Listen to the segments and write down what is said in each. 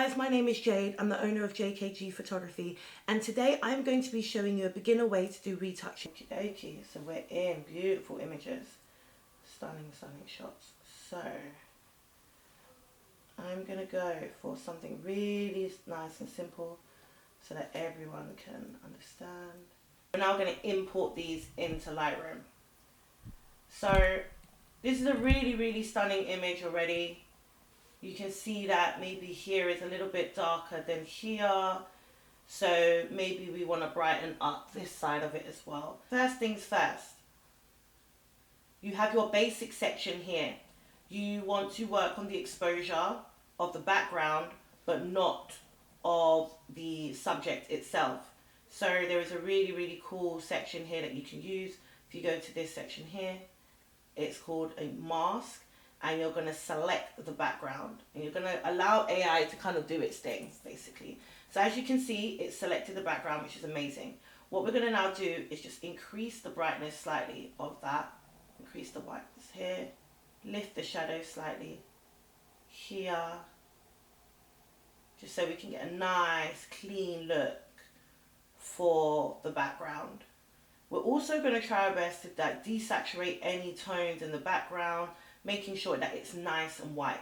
guys, my name is Jade. I'm the owner of JKG Photography, and today I'm going to be showing you a beginner way to do retouching. Okay, so we're in beautiful images, stunning shots. So I'm going to go for something really nice and simple so that everyone can understand. We're now going to import these into Lightroom. So this is a really stunning image already. You can see that maybe here is a little bit darker than here. So maybe we want to brighten up this side of it as well. First things first, you have your basic section here. You want to work on the exposure of the background, but not of the subject itself. So there is a really cool section here that you can use. If you go to this section here, it's called a mask. And you're going to select the background and you're going to allow AI to kind of do its thing, basically. So as you can see, it's selected the background, which is amazing. What we're going to now do is just increase the brightness slightly of that. Increase the whiteness here. Lift the shadow slightly here. Just so we can get a nice, clean look for the background. We're also going to try our best to desaturate any tones in the background, making sure that it's nice and white.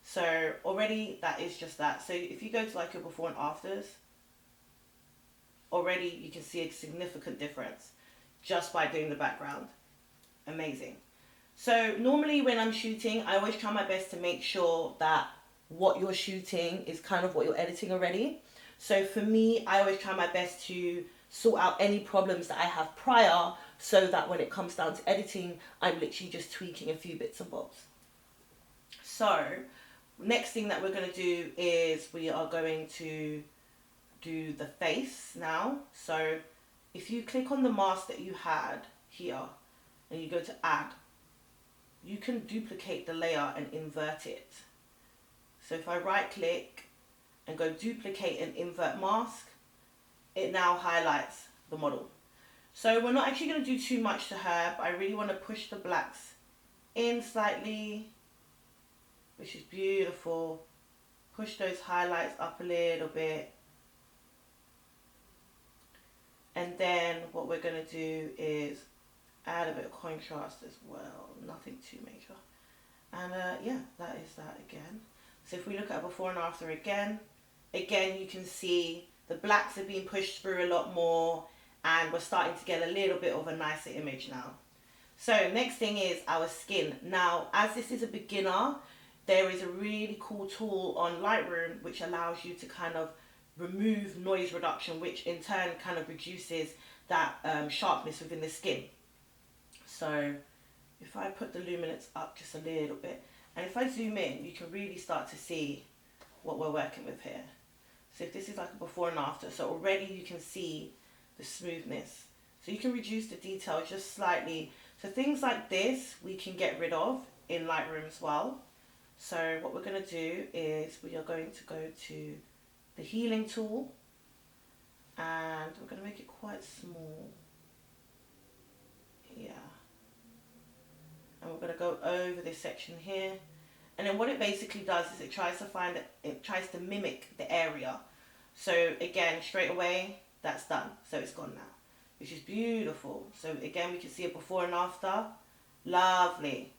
So already that is just that. So if you go to like your before and afters, already you can see a significant difference just by doing the background. Amazing. So normally when I'm shooting, I always try my best to make sure that what you're shooting is kind of what you're editing already. So for me, I always try my best to sort out any problems that I have prior, so that when it comes down to editing, I'm literally just tweaking a few bits and bobs. So next thing that we're going to do is we are going to do the face now. So if you click on the mask that you had here and you go to add, you can duplicate the layer and invert it. So if I right click and go duplicate and invert mask, it now highlights the model. So we're not actually going to do too much to her, but I really want to push the blacks in slightly, which is beautiful. Push those highlights up a little bit. And then what we're going to do is add a bit of contrast as well. Nothing too major. And yeah, that is that again. So if we look at before and after again you can see the blacks are being pushed through a lot more, and we're starting to get a little bit of a nicer image now. So next thing is our skin. Now, as this is a beginner, there is a really cool tool on Lightroom which allows you to kind of remove noise reduction, which in turn kind of reduces that sharpness within the skin. So if I put the luminance up just a little bit, and if I zoom in, you can really start to see what we're working with here. So if this is like a before and after, so already you can see the smoothness. So you can reduce the detail just slightly. So things like this we can get rid of in Lightroom as well. So what we're going to do is we are going to go to the healing tool, and we're going to make it quite small. Yeah. And we're going to go over this section here. And then what it basically does is it tries to mimic the area. So again, straight away, that's done. So it's gone now, which is beautiful. So again, we can see a before and after. Lovely.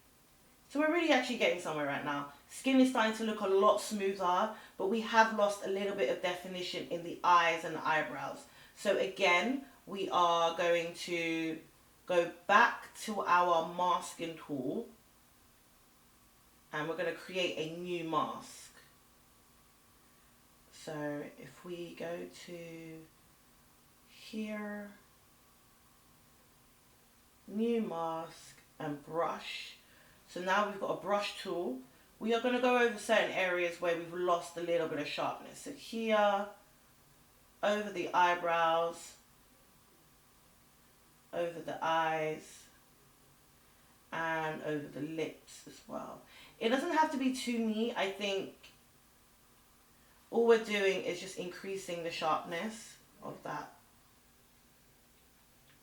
So we're really actually getting somewhere right now. Skin is starting to look a lot smoother, but we have lost a little bit of definition in the eyes and the eyebrows. So again, we are going to go back to our masking tool, and we're going to create a new mask. So if we go to here, new mask and brush. So now we've got a brush tool. We are going to go over certain areas where we've lost a little bit of sharpness. So here, over the eyebrows, over the eyes, and over the lips as well. It doesn't have to be too neat. I think all we're doing is just increasing the sharpness of that.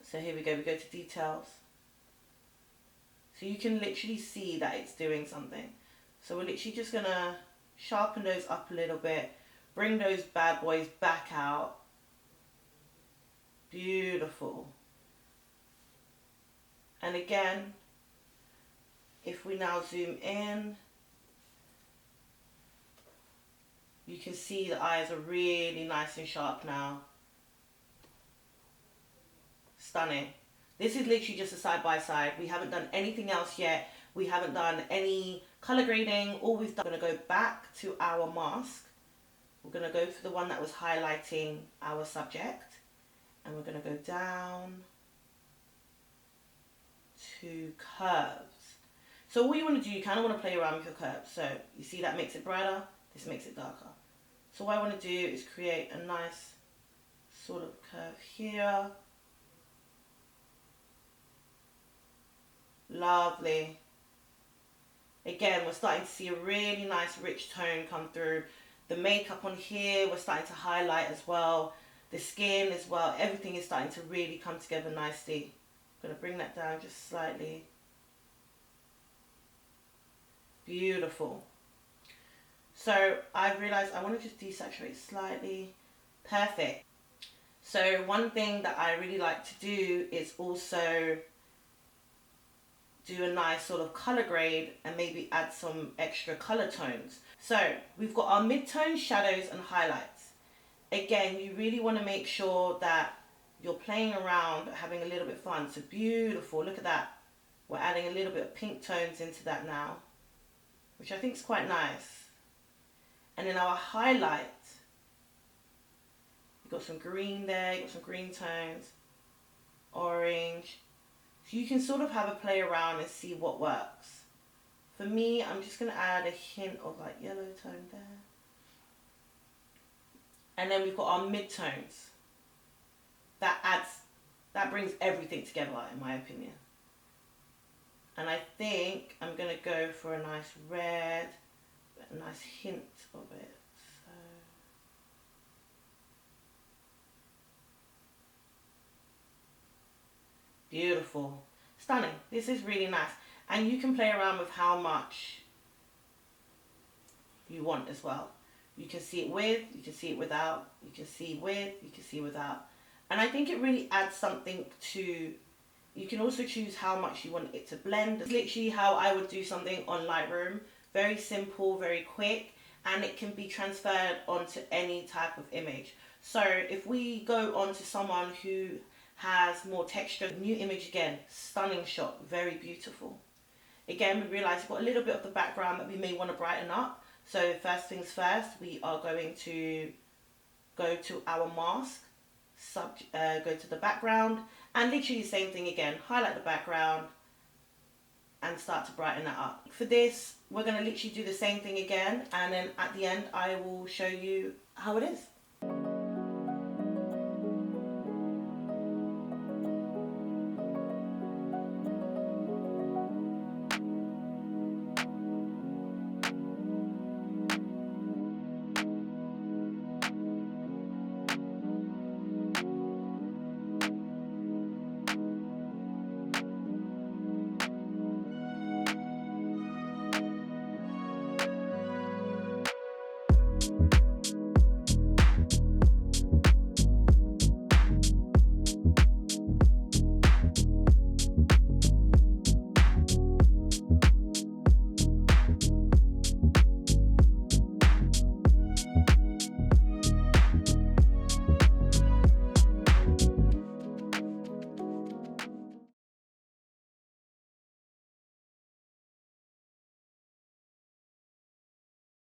So here we go to details. So you can literally see that it's doing something. So we're literally just going to sharpen those up a little bit. Bring those bad boys back out. Beautiful. And again, if we now zoom in, you can see the eyes are really nice and sharp now. Stunning. This is literally just a side by side. We haven't done anything else yet. We haven't done any color grading. All we've done, we're going to go back to our mask. We're going to go for the one that was highlighting our subject. And we're going to go down to curves. So all you want to do, you kind of want to play around with your curves. So you see that makes it brighter, this makes it darker. So what I want to do is create a nice sort of curve here. Lovely. Again, we're starting to see a really nice rich tone come through. The makeup on here, we're starting to highlight as well. The skin as well, everything is starting to really come together nicely. I'm going to bring that down just slightly. Beautiful. So I've realized I want to just desaturate slightly. Perfect. So one thing that I really like to do is also do a nice sort of color grade and maybe add some extra color tones. So we've got our mid-tone, shadows and highlights. Again, you really want to make sure that you're playing around, having a little bit of fun. So beautiful, look at that. We're adding a little bit of pink tones into that now, which I think is quite nice. And then our highlight, you've got some green there, you've got some green tones, orange. So you can sort of have a play around and see what works. For me, I'm just going to add a hint of like yellow tone there. And then we've got our mid-tones. That brings everything together in my opinion. And I think I'm going to go for a nice red, a nice hint of it. So beautiful. Stunning. This is really nice. And you can play around with how much you want as well. You can see it with, you can see it without, you can see with, you can see without. And I think it really adds something to, you can also choose how much you want it to blend. It's literally how I would do something on Lightroom. Very simple, very quick, and it can be transferred onto any type of image. So if we go on to someone who has more texture, new image again, stunning shot, very beautiful. Again, we realize we've got a little bit of the background that we may want to brighten up. So first things first, we are going to go to our mask, go to the background, and literally the same thing again, highlight the background and start to brighten that up. For this, we're going to literally do the same thing again, and then at the end I will show you how it is.